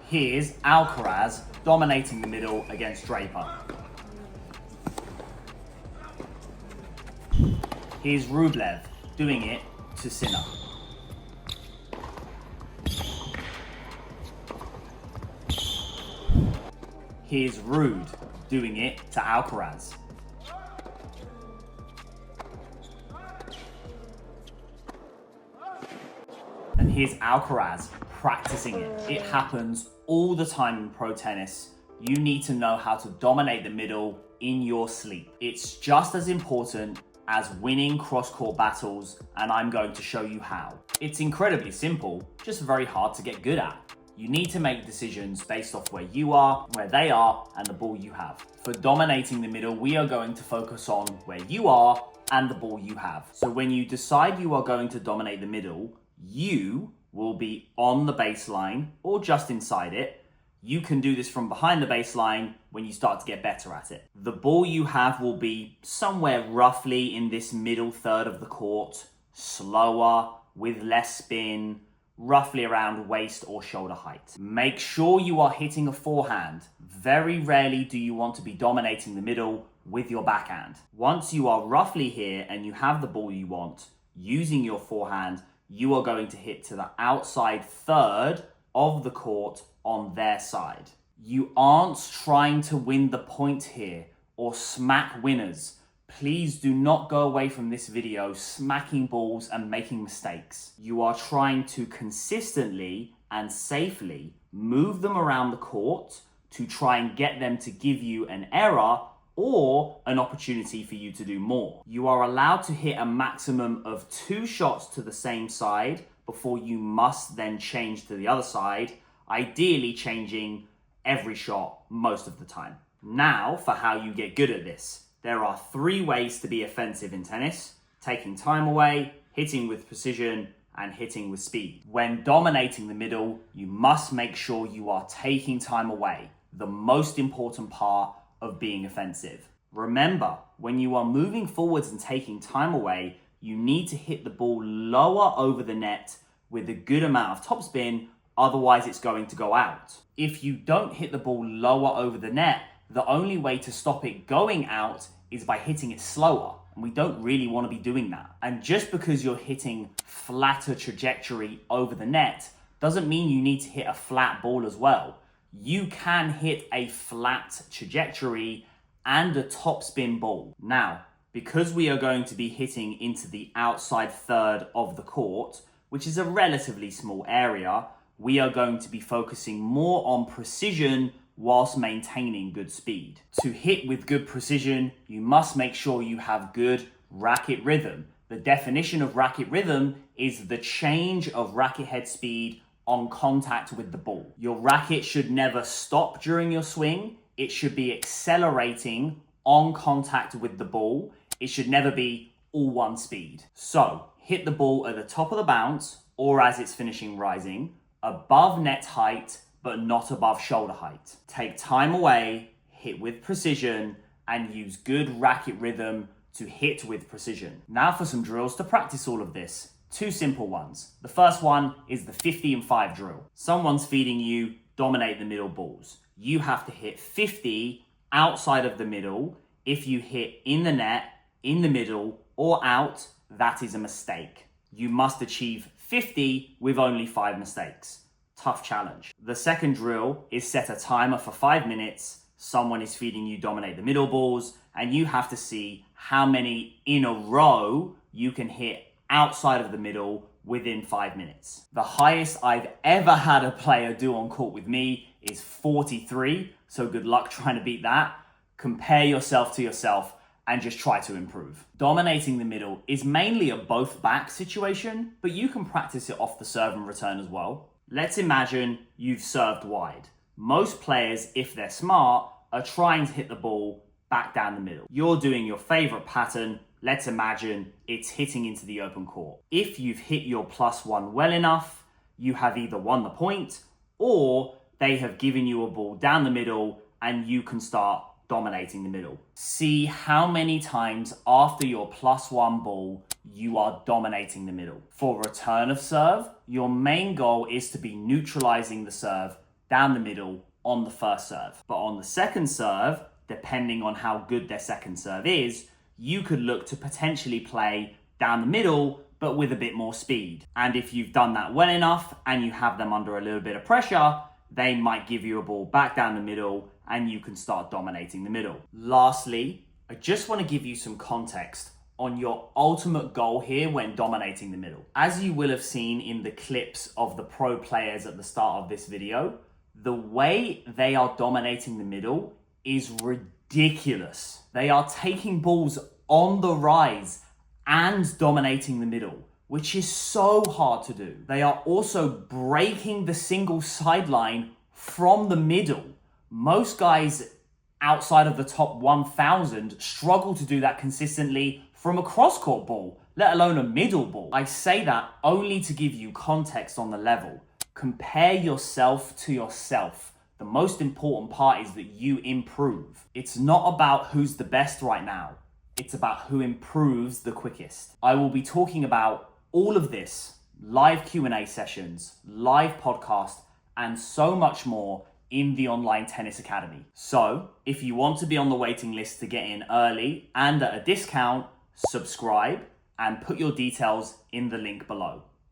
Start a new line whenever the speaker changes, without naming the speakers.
Here's Alcaraz dominating the middle against Draper. Here's Rublev doing it to Sinner. Here's Ruud doing it to Alcaraz. And here's Alcaraz practicing it. It happens all the time in pro tennis. You need to know how to dominate the middle in your sleep. It's just as important as winning cross-court battles, and I'm going to show you how. It's incredibly simple, just very hard to get good at. You need to make decisions based off where you are, where they are, and the ball you have. For dominating the middle, we are going to focus on where you are and the ball you have. So when you decide you are going to dominate the middle, you will be on the baseline or just inside it. You can do this from behind the baseline when you start to get better at it. The ball you have will be somewhere roughly in this middle third of the court, slower, with less spin, roughly around waist or shoulder height. Make sure you are hitting a forehand. Very rarely do you want to be dominating the middle with your backhand. Once you are roughly here and you have the ball you want, using your forehand, you are going to hit to the outside third of the court on their side. You aren't trying to win the point here or smack winners. Please do not go away from this video smacking balls and making mistakes. You are trying to consistently and safely move them around the court to try and get them to give you an error or an opportunity for you to do more. You are allowed to hit a maximum of 2 shots to the same side before you must then change to the other side, ideally changing every shot most of the time. Now for how you get good at this. There are 3 ways to be offensive in tennis: taking time away, hitting with precision, and hitting with speed. When dominating the middle, you must make sure you are taking time away, the most important part of being offensive. Remember, when you are moving forwards and taking time away, you need to hit the ball lower over the net with a good amount of topspin, otherwise it's going to go out. If you don't hit the ball lower over the net, the only way to stop it going out is by hitting it slower. And we don't really want to be doing that. And just because you're hitting flatter trajectory over the net doesn't mean you need to hit a flat ball as well. You can hit a flat trajectory and a topspin ball. Now, because we are going to be hitting into the outside third of the court, which is a relatively small area, we are going to be focusing more on precision whilst maintaining good speed. To hit with good precision, you must make sure you have good racket rhythm. The definition of racket rhythm is the change of racket head speed on contact with the ball. Your racket should never stop during your swing. It should be accelerating on contact with the ball. It should never be all one speed. So hit the ball at the top of the bounce or as it's finishing rising, above net height, but not above shoulder height. Take time away, hit with precision, and use good racket rhythm to hit with precision. Now for some drills to practice all of this. 2 simple ones. The first one is the 50 and 5 drill. Someone's feeding you dominate the middle balls. You have to hit 50 outside of the middle. If you hit in the net, in the middle, or out, that is a mistake. You must achieve 50 with only 5 mistakes. Tough challenge. The second drill is set a timer for 5 minutes. Someone is feeding you dominate the middle balls, and you have to see how many in a row you can hit outside of the middle within 5 minutes. The highest I've ever had a player do on court with me is 43, so good luck trying to beat that. Compare yourself to yourself and just try to improve. Dominating the middle is mainly a both back situation, but you can practice it off the serve and return as well. Let's imagine you've served wide. Most players, if they're smart, are trying to hit the ball back down the middle. You're doing your favorite pattern. Let's imagine it's hitting into the open court. If you've hit your +1 well enough, you have either won the point or they have given you a ball down the middle and you can start dominating the middle. See how many times after your +1 ball you are dominating the middle. For return of serve, your main goal is to be neutralizing the serve down the middle on the first serve. But on the second serve, depending on how good their second serve is, you could look to potentially play down the middle, but with a bit more speed. And if you've done that well enough and you have them under a little bit of pressure, they might give you a ball back down the middle and you can start dominating the middle. Lastly, I just want to give you some context on your ultimate goal here when dominating the middle. As you will have seen in the clips of the pro players at the start of this video, the way they are dominating the middle is ridiculous. They are taking balls on the rise and dominating the middle, which is so hard to do. They are also breaking the single sideline from the middle. Most guys outside of the top 1,000 struggle to do that consistently from a cross-court ball, let alone a middle ball. I say that only to give you context on the level. Compare yourself to yourself. The most important part is that you improve. It's not about who's the best right now. It's about who improves the quickest. I will be talking about all of this, live Q&A sessions, live podcast, and so much more in the Online Tennis Academy. So if you want to be on the waiting list to get in early and at a discount, subscribe and put your details in the link below.